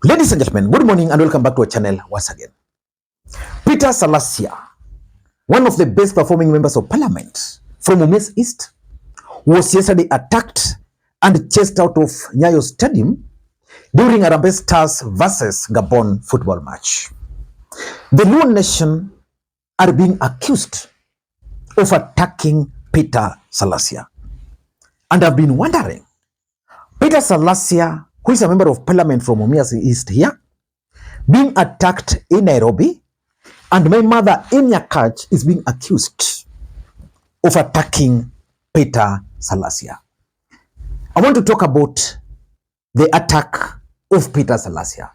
Ladies and gentlemen, good morning and welcome back to our channel once again. Peter Salasya, one of the best performing members of parliament from Mumias East, was yesterday attacked and chased out of Nyayo Stadium during Harambee Stars versus Gabon football match. The Luo nation are being accused of attacking Peter Salasya. And I've been wondering, Peter Salasya, who is a member of parliament from Mumias East here, being attacked in Nairobi, and my mother in Nyakach is being accused of attacking Peter Salasya. I want to talk about the attack of Peter Salasya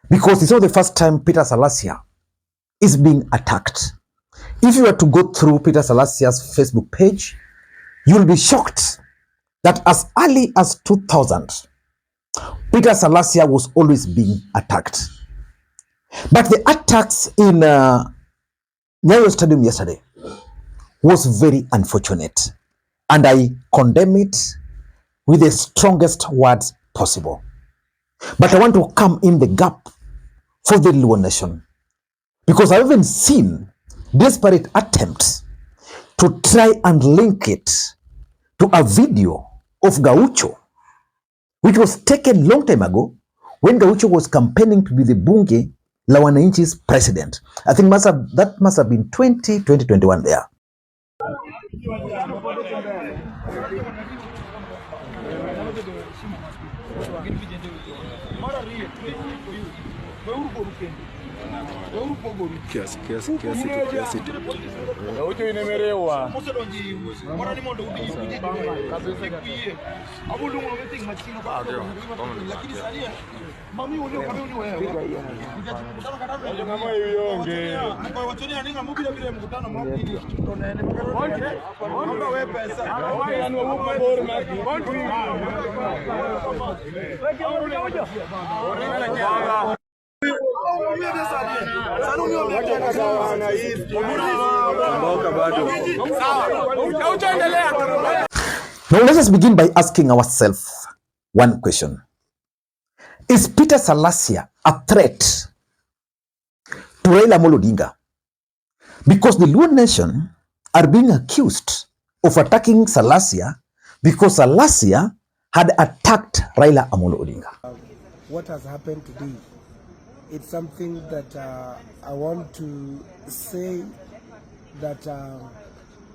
because it's not the first time Peter Salasya is being attacked. If you were to go through Peter Salasya's Facebook page, you'll be shocked that as early as 2000, Peter Salasya was always being attacked. But the attacks in Nyayo Stadium yesterday was very unfortunate, and I condemn it with the strongest words possible. But I want to come in the gap for the Luo nation, because I haven't seen desperate attempts to try and link it to a video of Gaucho, which was taken long time ago when Gaucho was campaigning to be the Bunge la Wananchi's president. I think that must have been 2021 there. Kiasi. Now let us begin by asking ourselves one question. Is Peter Salasya a threat to Raila Odinga? Because the Luo nation are being accused of attacking Salasya because Salasya had attacked Raila Odinga. What has happened today, it's something that I want to say that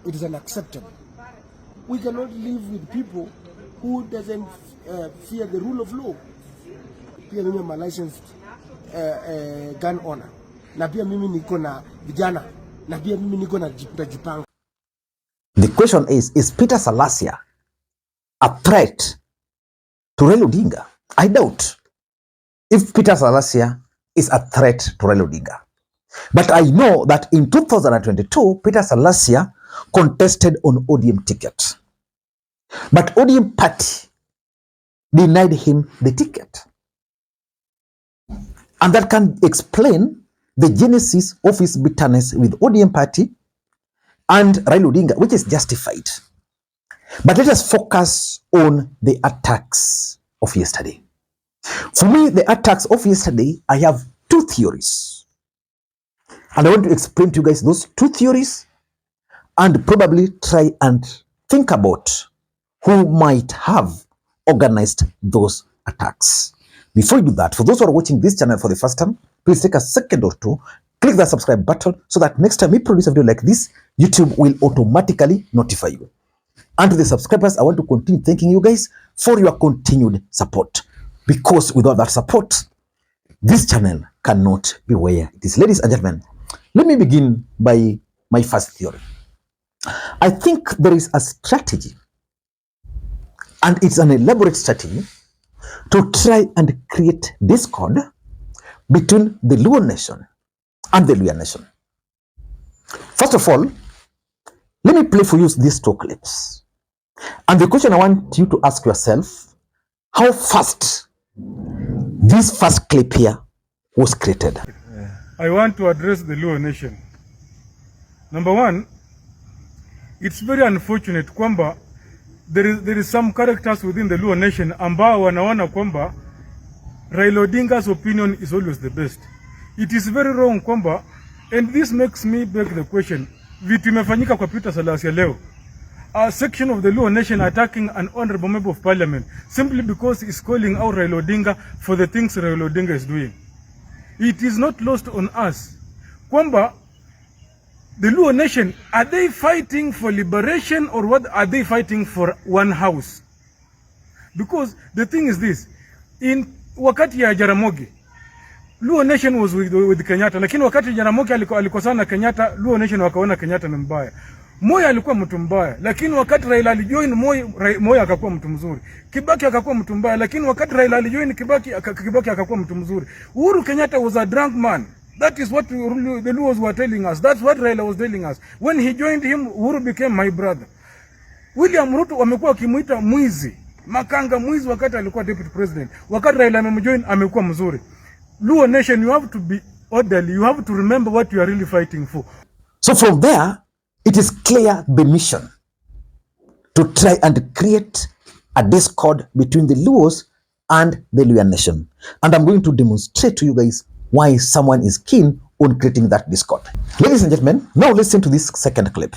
it is unacceptable. We cannot live with people who doesn't fear the rule of law. Pia mimi am a licensed gun owner. Na pia mimi niko na vijana. Na pia mimi niko na jipanga. The question is Peter Salasya a threat to Raila Odinga? I doubt if Peter Salasya is a threat to Raila Odinga. But I know that in 2022, Peter Salasya contested on ODM ticket. But ODM party denied him the ticket. And that can explain the genesis of his bitterness with ODM party and Raila Odinga, which is justified. But let us focus on the attacks of yesterday. For me, the attacks of yesterday, I have two theories. And I want to explain to you guys those two theories and probably try and think about who might have organized those attacks. Before you do that, for those who are watching this channel for the first time, please take a second or two, click the subscribe button so that next time we produce a video like this, YouTube will automatically notify you. And to the subscribers, I want to continue thanking you guys for your continued support. Because without that support, this channel cannot be where it is. Ladies and gentlemen, let me begin by my first theory. I think there is a strategy, and it's an elaborate strategy, to try and create discord between the Luo nation and the Luo nation. First of all, let me play for you these two clips. And the question I want you to ask yourself, how fast this first clip here was created. I want to address the Luo nation. Number one, it's very unfortunate kwamba there is some characters within the Luo nation ambao wanaona kwamba Raila Odinga's opinion is always the best. It is very wrong kwamba, and this makes me beg the question, vitu imefanyika kwa Peter Salasya leo. A section of the Luo nation attacking an honorable member of parliament simply because he's calling out Raila Odinga for the things Raila Odinga is doing. It is not lost on us kwamba the Luo nation, are they fighting for liberation or what are they fighting for one house? Because the thing is this, in wakati ya Jaramogi, Luo nation was with Kenyatta, lakini wakati Jaramogi alikosana na Kenyatta, Luo nation wakaona Kenyatta ni mbaya. Moi alikuwa mtu mbaya, lakini wakati Raila alijoin Moi akakuwa mtu mzuri. Kibaki akakuwa mtu mbaya, lakini wakati Raila alijoin Kibaki akakuwa mtu mzuri. Uhuru Kenyatta was a drunk man. That is what the Luos were telling us. That's what Raila was telling us. When he joined him, Uhuru became my brother. William Ruto wamekuwa wakimuita mwizi, makanga mwizi wakati alikuwa deputy president. Wakati Raila amemjoin amekuwa mzuri. Luo nation, you have to be orderly. You have to remember what you are really fighting for. So from there, it is clear the mission to try and create a discord between the Luos and the Luhya nation. And I'm going to demonstrate to you guys why someone is keen on creating that discord. Ladies and gentlemen, now listen to this second clip.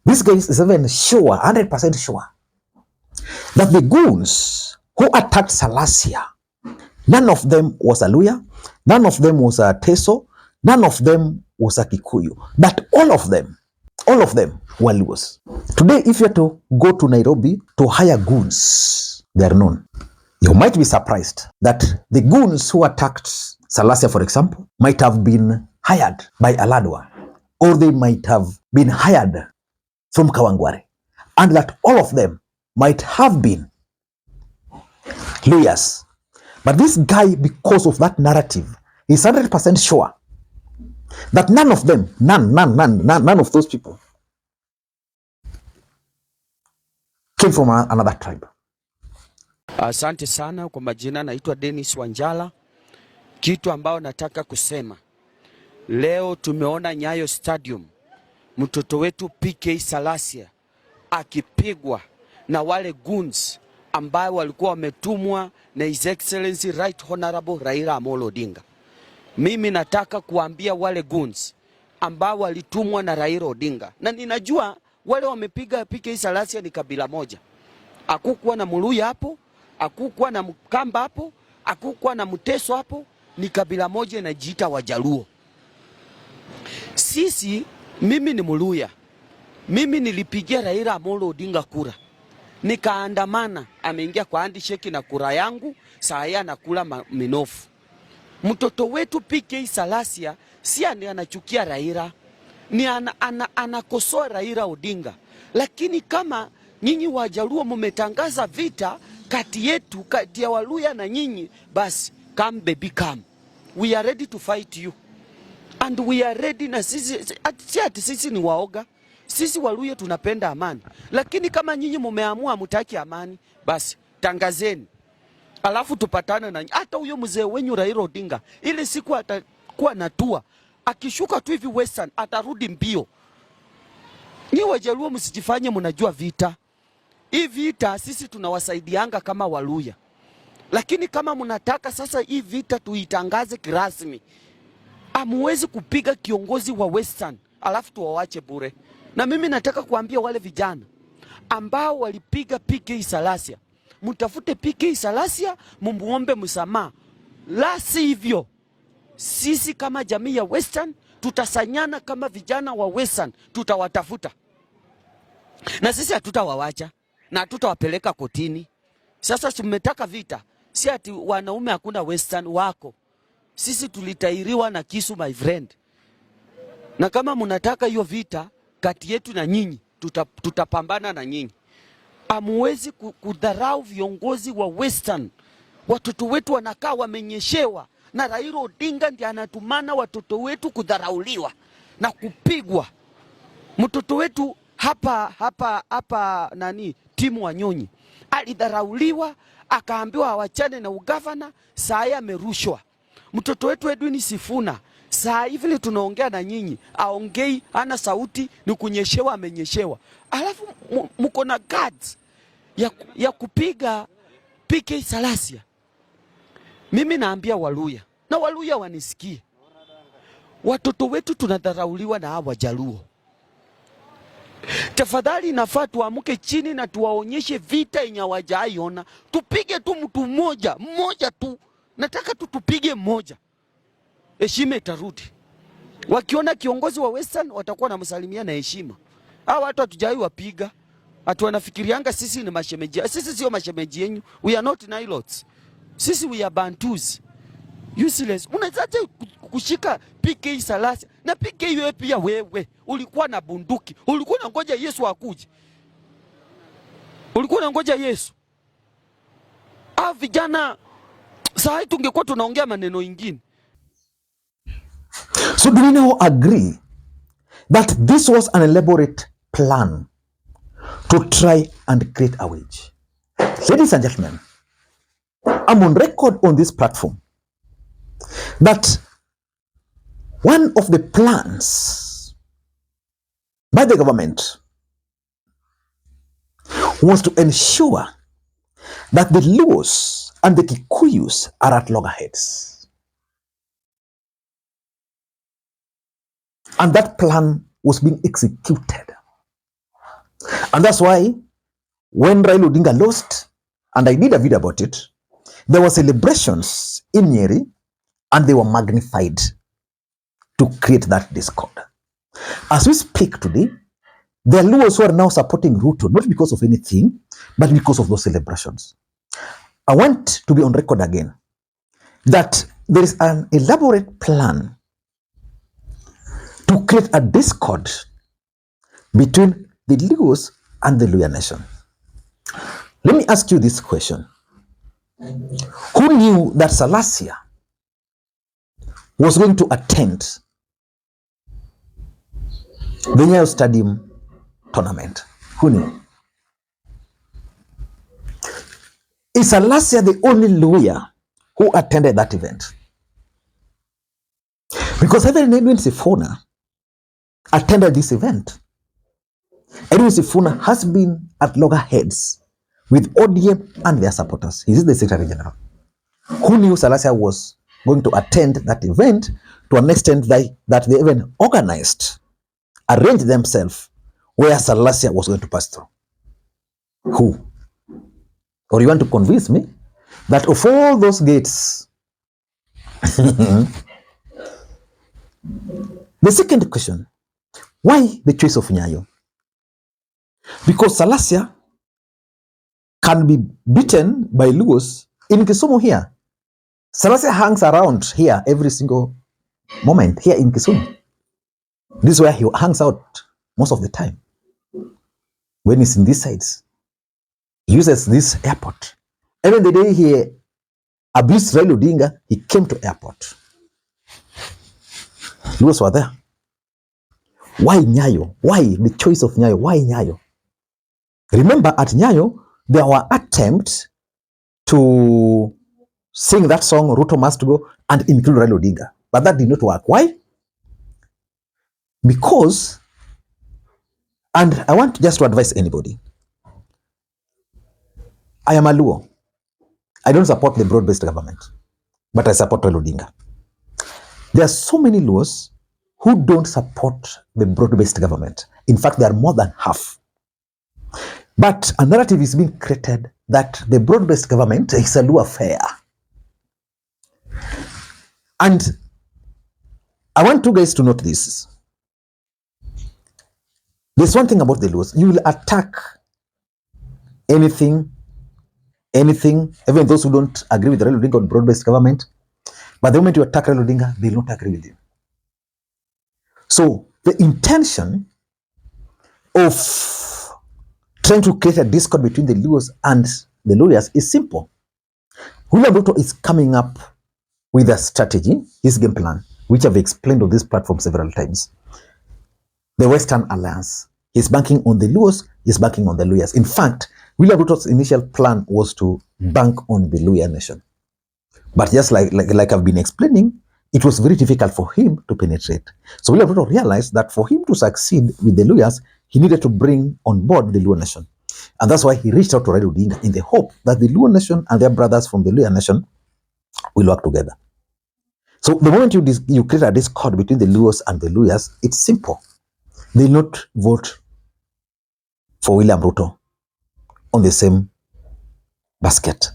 This guy is even sure, 100% sure, that the goons who attacked Salasya, none of them was a Luhya, none of them was a Teso, none of them was a Kikuyu, that all of them were Luos. Today, if you are to go to Nairobi to hire goons, they are known. You might be surprised that the goons who attacked Salasya, for example, might have been hired by Aladwa, or they might have been hired from Kawangware, and that all of them might have been Luhyas. But this guy, because of that narrative, is 100% sure that none of them, none of those people came from another tribe. Asante sana kwa majina, naitwa Dennis Wanjala. Kitu ambao nataka kusema leo, tumeona Nyayo Stadium mtoto wetu PK Salasya akipigwa na wale goons ambao walikuwa wametumwa na His Excellency Right Honorable Raila Amolo Odinga. Mimi nataka kuambia wale goons ambao walitumwa na Raila Odinga, na ninajua wale wamepiga PK Salasya ni kabila moja. Hakukuwa na Muluya hapo, hakukuwa na Mkamba hapo, hakukuwa na Mteso hapo, ni kabila moja inajiita Wajaluo. Mimi ni Muluya. Mimi nilipigia Raila Amolo Odinga kura. Nikaandamana, ameingia kwa handshake na kura yangu, saa ya nakula minofu. Mtoto wetu PK Salasya si anachukia Raila, ni anakosoa Raila Odinga. Lakini kama nyinyi Wajaluo mmetangaza vita kati yetu, kati ya Waluhya na nyinyi, basi come baby come. We are ready to fight you. And we are ready, na sisi ni waoga. Sisi Waluhya tunapenda amani. Lakini kama nyinyi mmeamua mtaki amani, basi tangazeni. Alafu tupatane na hata huyo mzee wenyu Raila Odinga. Ile siku atakuwa natua, akishuka tu hivi Western atarudi mbio. Nyinyi Wajaluo msijifanye mnajua vita. Hii vita sisi tunawasaidianga kama Waluhya. Lakini kama mnataka sasa hii vita tuitangaze kirasmi, amuwezi kupiga kiongozi wa Western alafu tuwawache bure. Na mimi nataka kuambia wale vijana ambao walipiga PK Salasya, mtafute PK Salasya, mumuombe msamaha. La sivyo, sisi kama jamii ya Western tutasanyana kama vijana wa Western, tutawatafuta. Na sisi hatutawawacha na hatutawapeleka kotini. Sasa tumetaka vita, si ati wanaume hakuna Western wako. Sisi tulitairiwa na kisu, my friend. Na kama mnataka hiyo vita kati yetu na nyinyi, tutapambana na nyinyi. Amuwezi kudharau viongozi wa Western. Watoto wetu wanakaa wamenyeshewa, na Raila Odinga ndiye anatumana watoto wetu kudharauliwa na kupigwa. Mtoto wetu hapa Timu Wanyonyi alidharauliwa, akaambiwa awachane na ugavana, saa amerushwa. Mtoto wetu Edwin Sifuna saa hivi tunaongea na nyinyi, aongei, ana sauti, ni kunyeshewa, amenyeshewa. Alafu mko na guards ya kupiga PK Salasya. Mimi naambia Waluya na Waluya wanisikie, watoto wetu tunadharauliwa na hawa Jaluo. Tafadhali nafaa tuamke chini na tuwaonyeshe vita yenye hawajaiona. Tupige tu mtu mmoja tu, nataka tupige mmoja, heshima itarudi. Wakiona kiongozi wa Western watakuwa namsalimia na heshima. Hawa watu hatujai wapiga, atu wanafikirianga sisi ni mashemeji. Sisi sio mashemeji yenu, we are not Nilots. Sisi we are Bantus. Useless. Unawezaje kushika PK Salasya? Na PK wewe pia wewe ulikuwa na bunduki. Ulikuwa unangoja Yesu akuje. Ulikuwa unangoja Yesu. Vijana sasa tungekuwa tunaongea maneno ingine. So do we now agree that this was an elaborate plan to try and create a wedge? Ladies and gentlemen, I'm on record on this platform that one of the plans by the government was to ensure that the Luos and the Kikuyus are at loggerheads. And that plan was being executed. And that's why when Raila Odinga lost, and I did a video about it, there were celebrations in Nyeri, and they were magnified to create that discord. As we speak today, there are Luos who are now supporting Ruto, not because of anything, but because of those celebrations. I want to be on record again that there is an elaborate plan to create a discord between the Luos and the Luya nation. Let me ask you this question. Who knew that Salasya was going to attend the Nyayo Stadium tournament? Who knew? Is Salasya the only Luya who attended that event? Because even Edwin Sifuna attended this event. Edwin Sifuna has been at loggerheads with ODM and their supporters. He is the Secretary General. Who knew Salasya was going to attend that event to an extent that they even arranged themselves where Salasya was going to pass through? Who? Or you want to convince me that of all those gates? The second question, why the choice of Nyayo? Because Salasya can be beaten by Luos in Kisumu here. Salasya hangs around here every single moment here in Kisumu. This is where he hangs out most of the time. When he's in these sides, he uses this airport. Even the day he abused Raila Odinga, he came to airport. Luos were there. Why Nyayo? Why the choice of Nyayo? Why Nyayo? Remember, at Nyayo, there were attempts to sing that song, Ruto Must Go, and include Raila Odinga. But that did not work. Why? Because, and I want just to advise anybody, I am a Luo. I don't support the broad-based government, but I support Raila Odinga. There are so many Luos who don't support the broad-based government. In fact, they are more than half. But a narrative is being created that the broad-based government is a Luo affair. And I want you guys to note this. There's one thing about the Luos. You will attack anything, even those who don't agree with Raila Odinga on broad-based government. But the moment you attack Raila Odinga, they will not agree with you. So the intention of trying to create a discord between the Luos and the Luyas is simple. William Ruto is coming up with a strategy, his game plan, which I've explained on this platform several times. The Western Alliance. He's banking on the Luos, he's banking on the Luyas. In fact, William Ruto's initial plan was to bank on the Luya nation. But just like I've been explaining, it was very difficult for him to penetrate. So William Ruto realized that for him to succeed with the Luyas, he needed to bring on board the Luo nation. And that's why he reached out to Raila Odinga in the hope that the Luo nation and their brothers from the Luya nation will work together. So the moment you create a discord between the Luos and the Luyas, it's simple. They will not vote for William Ruto on the same basket.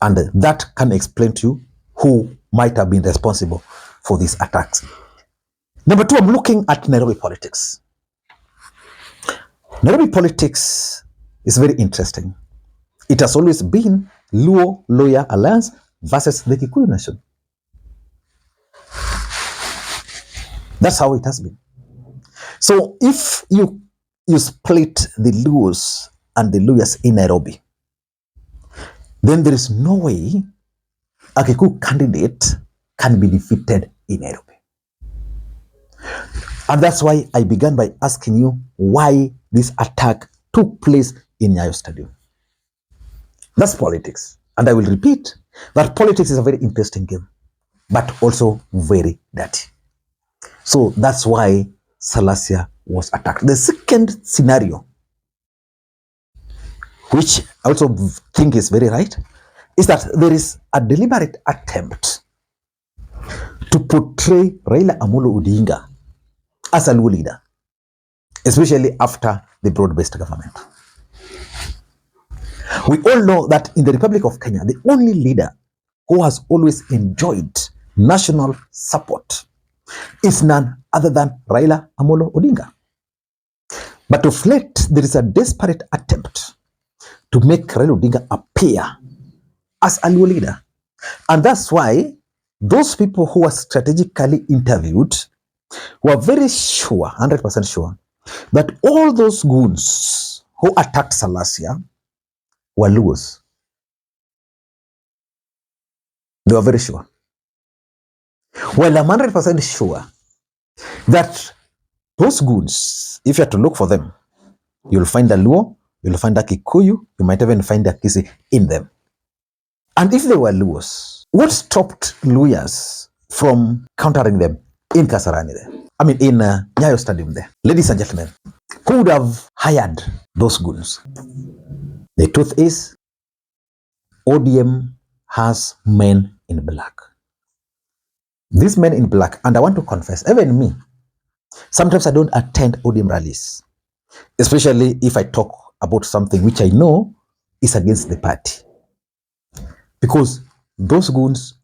And that can explain to you who might have been responsible for these attacks. Number two, I'm looking at Nairobi politics. Nairobi politics is very interesting. It has always been Luo Loya Alliance versus the Kikuyu nation. That's how it has been. So if you split the Luos and the Luyas in Nairobi, then there is no way a Kikuyu candidate can be defeated in Nairobi. And that's why I began by asking you why this attack took place in Nyayo Stadium. That's politics. And I will repeat that politics is a very interesting game, but also very dirty. So that's why Salasya was attacked. The second scenario, which I also think is very right, is that there is a deliberate attempt to portray Raila Odinga as a Luo leader, especially after the broad-based government. We all know that in the Republic of Kenya, the only leader who has always enjoyed national support is none other than Raila Odinga. But of late, there is a desperate attempt to make Raila Odinga appear as a Luo leader. And that's why those people who were strategically interviewed were very sure, 100% sure, that all those goons who attacked Salasya were Luos. They were very sure. Well, I'm 100% sure that those goons, if you have to look for them, you'll find a Luo, you'll find a Kikuyu, you might even find a Kisi in them. And if they were Luos, what stopped Luyas from countering them in Kasarani there? I mean, in Nyayo Stadium there. Ladies and gentlemen, who would have hired those goons? The truth is, ODM has men in black. These men in black, and I want to confess, even me, sometimes I don't attend ODM rallies, especially if I talk about something which I know is against the party. Because those goons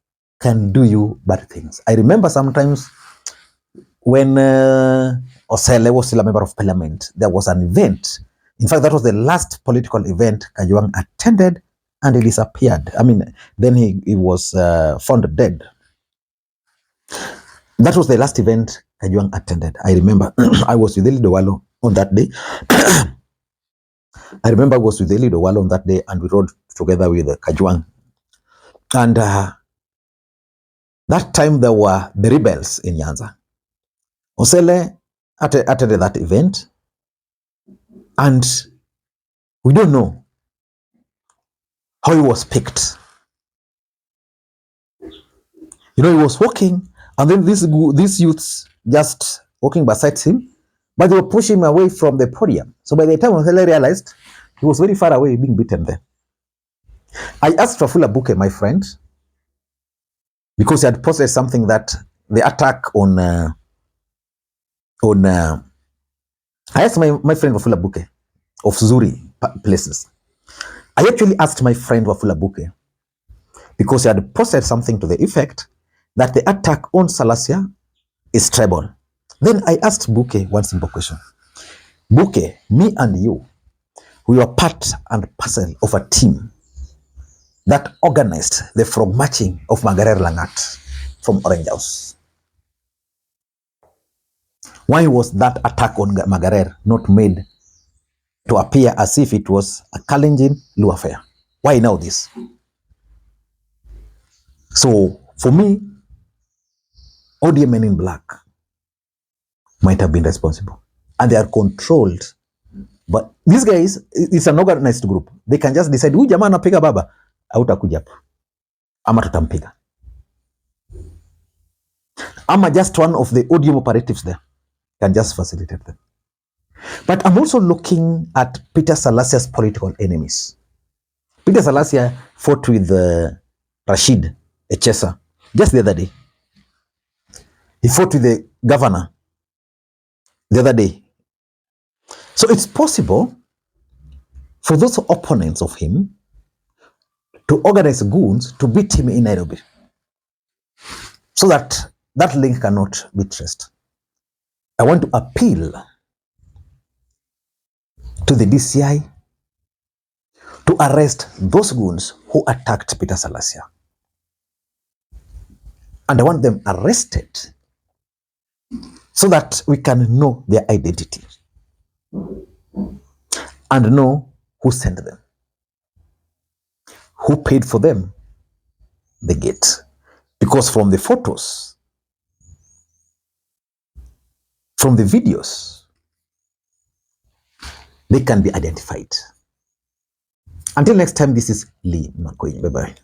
can do you bad things. I remember sometimes when Osele was still a member of parliament, there was an event. In fact, that was the last political event Kajwang attended, and he disappeared. I mean, then he was found dead. That was the last event Kajwang attended. I remember I was with Eli Dowalo on that day. I remember I was with Eli Dowalo on that day, and we rode together with Kajwang. And that time there were the rebels in Nyanza. Osele attended that event, and we don't know how he was picked. You know, he was walking, and then these youths just walking beside him, but they were pushing him away from the podium. So by the time Osele realized, he was very far away being beaten there. I asked Wafula Buke, my friend, because he had posted something that the attack I asked my friend Wafula Buke of Zuri places. I actually asked my friend Wafula Buke because he had posted something to the effect that the attack on Salasya is tribal. Then I asked Buke one simple question. Buke, me and you, we were part and parcel of a team that organized the frog marching of Magarer Langat from Orange House. Why was that attack on Magarer not made to appear as if it was a Kalenjin Luo affair? Why now this? So for me, ODM men in black might have been responsible, and they are controlled. But these guys, it's an organized group. They can just decide, huyu jamaa anapiga baba, hautakuja hapo, ama tutampiga. Ama just one of the ODM operatives there can just facilitate them. But I'm also looking at Peter Salasya's political enemies. Peter Salasya fought with Rashid a chaser, just the other day. He fought with the governor the other day. So it's possible for those opponents of him to organize goons to beat him in Nairobi so that that link cannot be traced. I want to appeal to the DCI to arrest those goons who attacked Peter Salasya. And I want them arrested so that we can know their identity and know who sent them, who paid for them, the gate. Because from the photos, from the videos, they can be identified. Until next time, this is Lee Makwiny. Bye-bye.